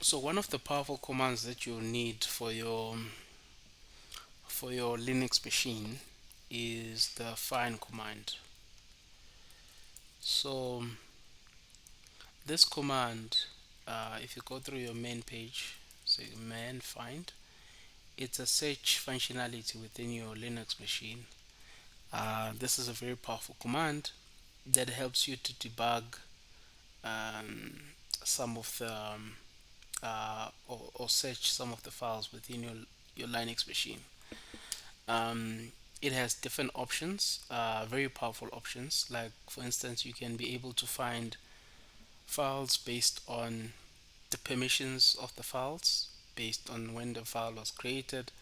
So one of the powerful commands that you'll need for your Linux machine is the find command. So this command, if you go through your main page, say man find, it's a search functionality within your Linux machine. This is a very powerful command that helps you to debug um, some of the or search some of the files within your Linux machine. It has different options, very powerful options. Like for instance, you can be able to find files based on the permissions of the files, based on when the file was created,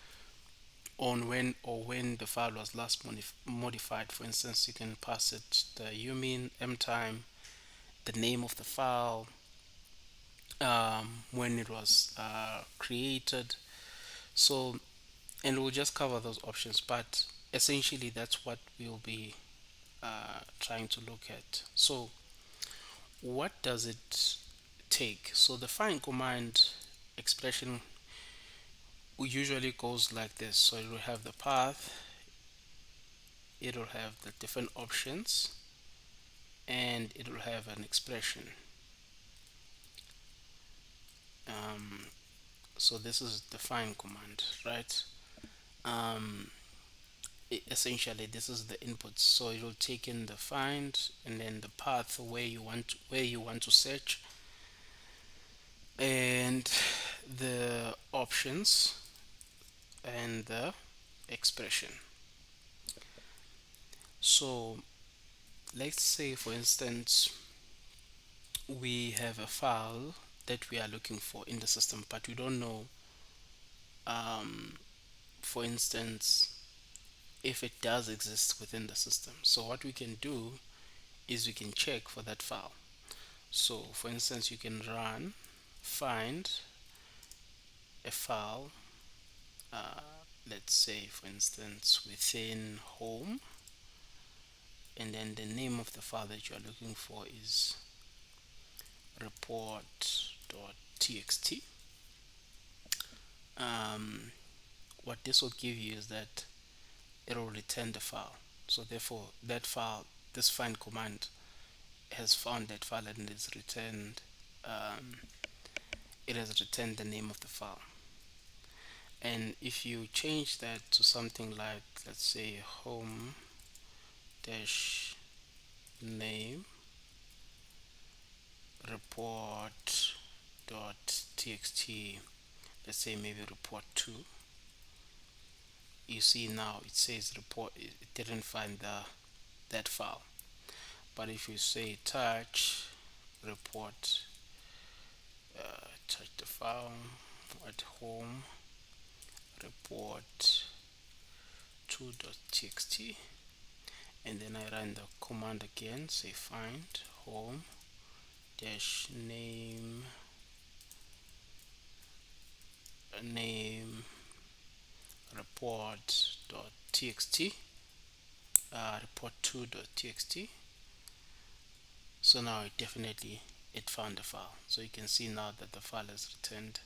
on when the file was last modified. For instance, you can pass it the umin mtime, the name of the file, when it was created. So, and we'll just cover those options, but essentially that's what we'll be trying to look at. So what does it take? So the find command expression usually goes like this. So it will have the path, it will have the different options, and it will have an expression. um, so this is the find command, right? um, Essentially this is the input, so it will take in the find and then the path where you want to search, and the options and the expression. So let's say for instance we have a file that we are looking for in the system, but we don't know, um, for instance, if it does exist within the system. So what we can do is we can check for that file. So for instance, you can run find a file, let's say for instance within home, and then the name of the file that you are looking for is report.txt. um, what this will give you is that it will return the file. So therefore that file, this find command has found that file and it's returned, um, it has returned the name of the file. And if you change that to something like, let's say home dash name report dot txt, let's say maybe report 2, you see now it says report, it didn't find that file. But if you say touch report, touch the file at home report 2.txt, and then I run the command again, say find home dash name report.txt, report2.txt. So now it found the file. So you can see now that the file has returned,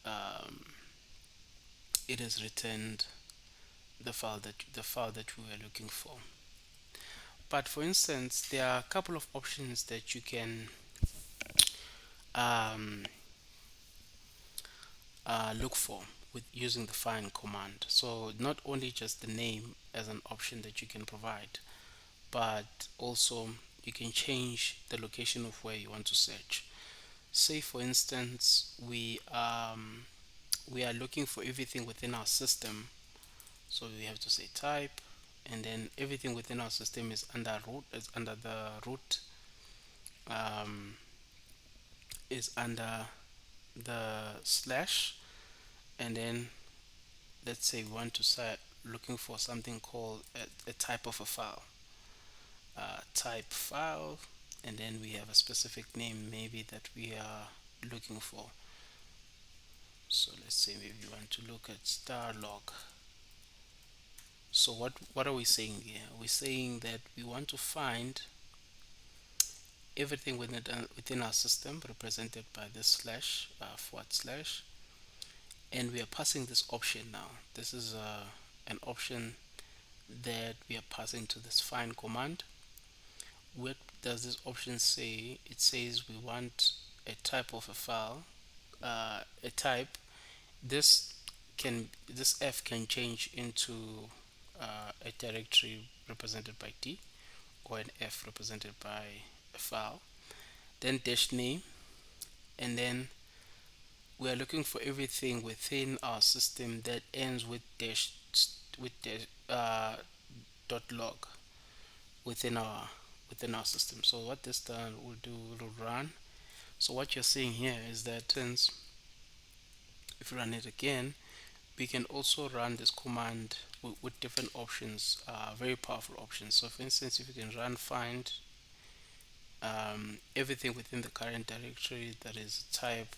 um, it has returned the file that we were looking for. But for instance, there are a couple of options that you can um, look for with using the find command. So not only just the name as an option that you can provide, but also you can change the location of where you want to search. Say for instance we are looking for everything within our system, so we have to say type, and then everything within our system is under root, is under the root, um, is under the slash, and then let's say we want to start looking for something called a type of a file, type file, and then we have a specific name maybe that we are looking for. So let's say maybe we want to look at star log. So what are we saying here? We're saying that we want to find, everything within our system represented by this slash forward slash, and we are passing this option now. This is an option that we are passing to this find command. What does this option say? It says we want a type of a file, a type. This f can change into a directory represented by d, or an f represented by a file. Then dash name, and then we are looking for everything within our system that ends with dash dot log within our system. So what this done will do, will run. So what you're seeing here is that since if you run it again, we can also run this command with different options, very powerful options. So for instance, if you can run find everything within the current directory that is type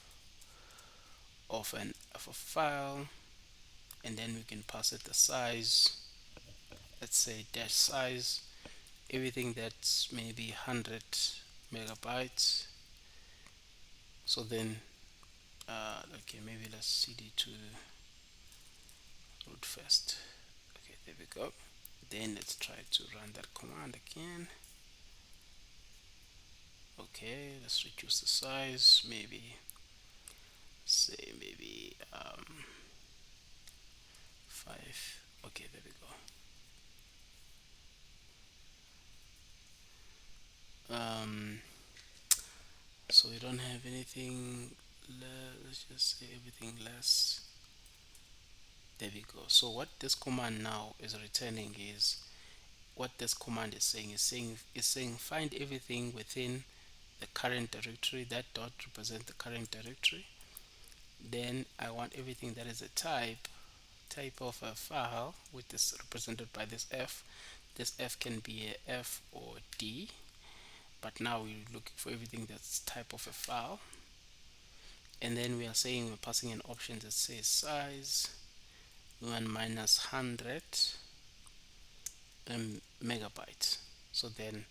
of a file, and then we can pass it the size, let's say dash size, everything that's maybe 100 megabytes. So then okay, maybe let's cd to root first. Okay, there we go. Then let's try to run that command again. Okay, let's reduce the size, maybe say maybe 5. Okay, there we go. So we don't have anything, let's just say everything less. There we go. So what this command now is returning is, what this command is saying find everything within the current directory. That dot represents the current directory. Then I want everything that is a type of a file, which is represented by this f. This f can be a f or d, but now we're looking for everything that's type of a file. And then we are saying we're passing an option that says size 1 minus 100 megabytes. So then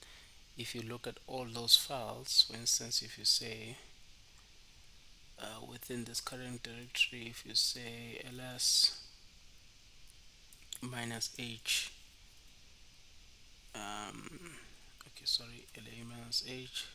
if you look at all those files, for instance, if you say within this current directory, if you say ls minus h, okay, sorry, la minus h,